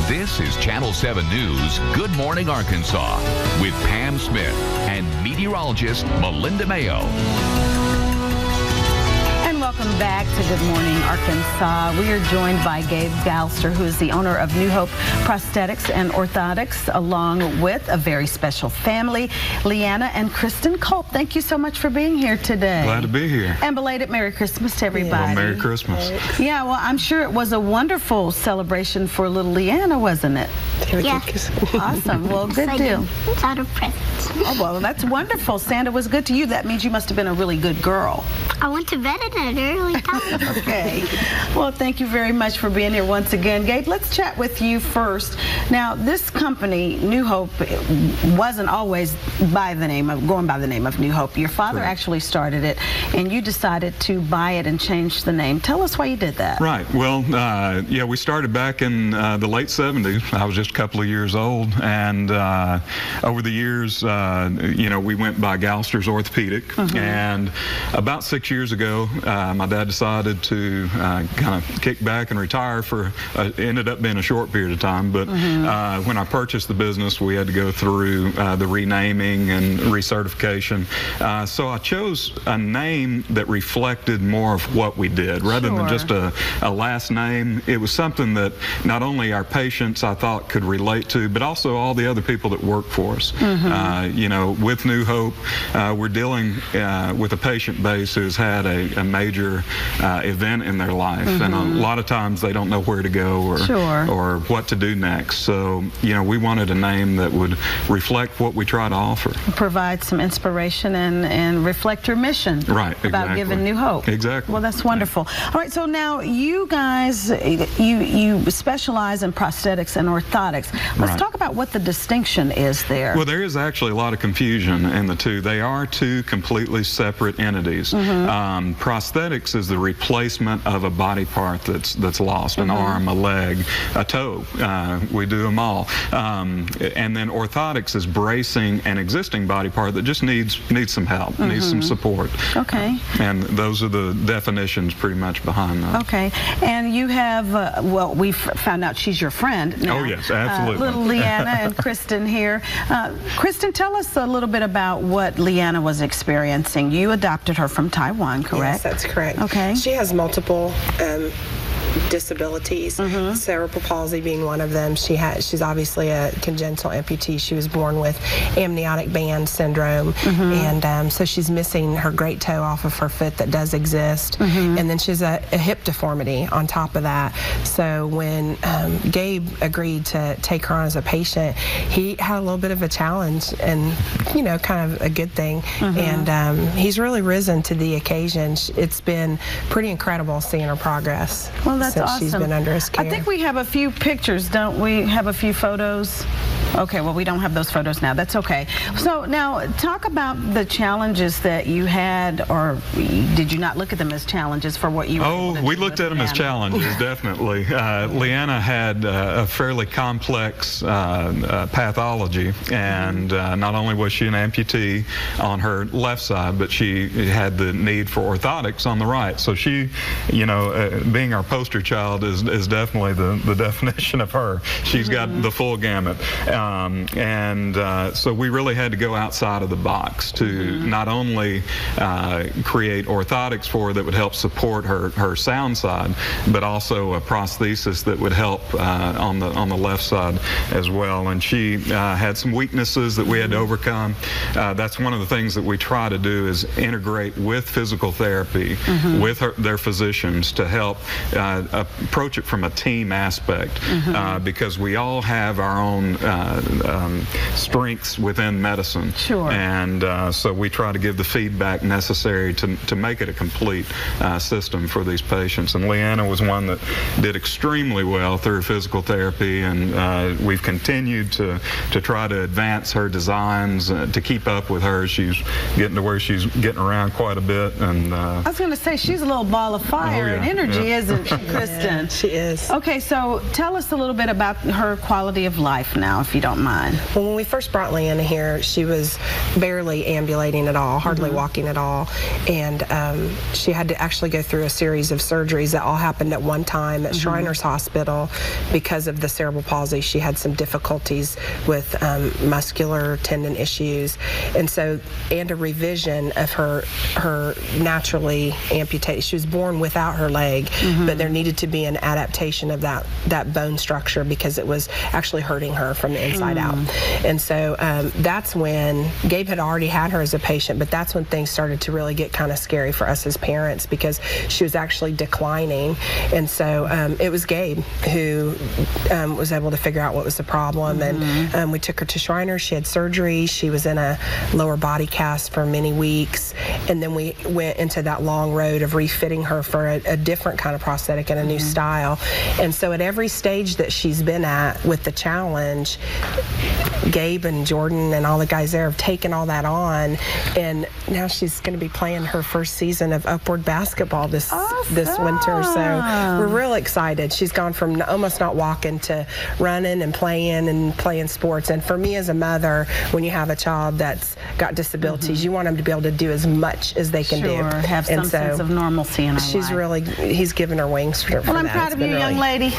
This is Channel 7 News Good Morning Arkansas with Pam Smith and meteorologist Melinda Mayo. Welcome back to Good Morning Arkansas. We are joined by Gabe Galster, who is the owner of New Hope Prosthetics and Orthotics, along with a very special family, Leighanna and Kristen Kolp. Thank you so much for being here today. Glad to be here. And belated Merry Christmas to everybody. Well, Merry Christmas. Yeah, well, I'm sure it was a wonderful celebration for little Leighanna, wasn't it? Yeah. Awesome. Well, good deal. A lot of presents. Oh, well, that's wonderful. Santa was good to you. That means you must have been a really good girl. I went to bed at an early time. Okay. Well, thank you very much for being here once again. Gabe, let's chat with you first. Now, this company, New Hope, wasn't always going by the name of New Hope. Your father actually started it, and you decided to buy it and change the name. Tell us why you did that. Right. Well, yeah, we started back in the late 70s. I was just a couple of years old, and over the years, you know, we went by Galster's Orthopedic, and about 6 years ago, my dad decided to kind of kick back and retire for, ended up being a short period of time, but when I purchased the business, we had to go through the renaming and recertification. So I chose a name that reflected more of what we did, rather than just a last name. It was something that not only our patients, I thought, could relate to, but also all the other people that work for us. You know, with New Hope, we're dealing with a patient base who's had a major event in their life, and a lot of times they don't know where to go or what to do next. So, you know, we wanted a name that would reflect what we try to offer. Provide some inspiration and reflect your mission. Right, about giving New Hope. Exactly. Well, that's wonderful. All right, so now you guys, you specialize in prosthetics and orthotics. Let's talk about what the distinction is there. Well, there is actually a lot of confusion in the two. They are two completely separate entities. Prosthetics is the replacement of a body part that's lost, an arm, a leg, a toe. We do them all. And then orthotics is bracing an existing body part that just needs some help, needs some support. Okay. And those are the definitions pretty much behind that. Okay. And you have, well, we found out she's your friend now. Oh, yes, absolutely. Little Leighanna and Kristen here. Kristen, tell us a little bit about what Leighanna was experiencing. You adopted her from Taiwan, correct? Yes, that's correct. Okay. She has multiple disabilities, cerebral palsy being one of them. She's obviously a congenital amputee. She was born with amniotic band syndrome, and so she's missing her great toe off of her foot that does exist, and then she's a hip deformity on top of that. So when Gabe agreed to take her on as a patient, he had a little bit of a challenge, and you know, kind of a good thing, and he's really risen to the occasion. It's been pretty incredible seeing her progress. Well, that's since awesome. She's been under his care. I think we have a few pictures, don't we? Have a few photos? Okay, well, we don't have those photos now. That's okay. So now, talk about the challenges that you had, or did you not look at them as challenges for what you were able to do? We looked at them as challenges, definitely. Leighanna had a fairly complex pathology, and not only was she an amputee on her left side, but she had the need for orthotics on the right. So she, you know, being our poster child is definitely the definition of her. She's got the full gamut. So we really had to go outside of the box to not only create orthotics for her that would help support her sound side, but also a prosthesis that would help on the left side as well. And she had some weaknesses that we had to overcome. That's one of the things that we try to do, is integrate with physical therapy, with their physicians, to help approach it from a team aspect, because we all have our own strengths within medicine. And so we try to give the feedback necessary to make it a complete system for these patients. And Leighanna was one that did extremely well through physical therapy, and we've continued to try to advance her designs to keep up with her. She's getting to where she's getting around quite a bit. And I was going to say, she's a little ball of fire and energy, isn't she, Kristen? Yeah, she is. Okay, so tell us a little bit about her quality of life now, if you don't don't mind. Well, when we first brought Leighanna here, she was barely ambulating at all, hardly walking at all, and she had to actually go through a series of surgeries that all happened at one time at Shriners Hospital because of the cerebral palsy. She had some difficulties with muscular tendon issues, and a revision of her naturally amputated. She was born without her leg, but there needed to be an adaptation of that bone structure because it was actually hurting her from the inside out. And so that's when Gabe had already had her as a patient, but that's when things started to really get kind of scary for us as parents because she was actually declining. And so it was Gabe who was able to figure out what was the problem, and we took her to Shriners. She had surgery. She was in a lower body cast for many weeks, and then we went into that long road of refitting her for a different kind of prosthetic and a new style. And so at every stage that she's been at with the challenge, Gabe and Jordan and all the guys there have taken all that on, and now she's going to be playing her first season of upward basketball this winter. So we're real excited. She's gone from almost not walking to running and playing sports. And for me as a mother, when you have a child that's got disabilities, you want them to be able to do as much as they can do. Have some sense of normalcy in her life. He's given her wings for Well, I'm proud of you, young lady.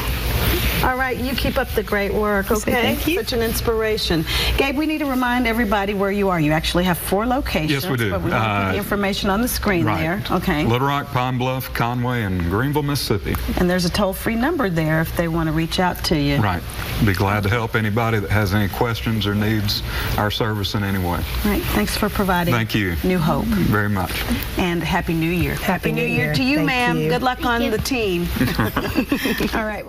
All right, you keep up the great work, okay? Thank you. Such an inspiration. Gabe, we need to remind everybody where you are. You actually have 4 locations. Yes, we do. But we want to put the information on the screen there. Okay. Little Rock, Pine Bluff, Conway, and Greenville, Mississippi. And there's a toll-free number there if they want to reach out to you. Right. Be glad to help anybody that has any questions or needs our service in any way. All right. Thanks for providing New Hope. Very much. And Happy New Year. Happy New Year to you, Thank ma'am. you. Good luck on the team. All right.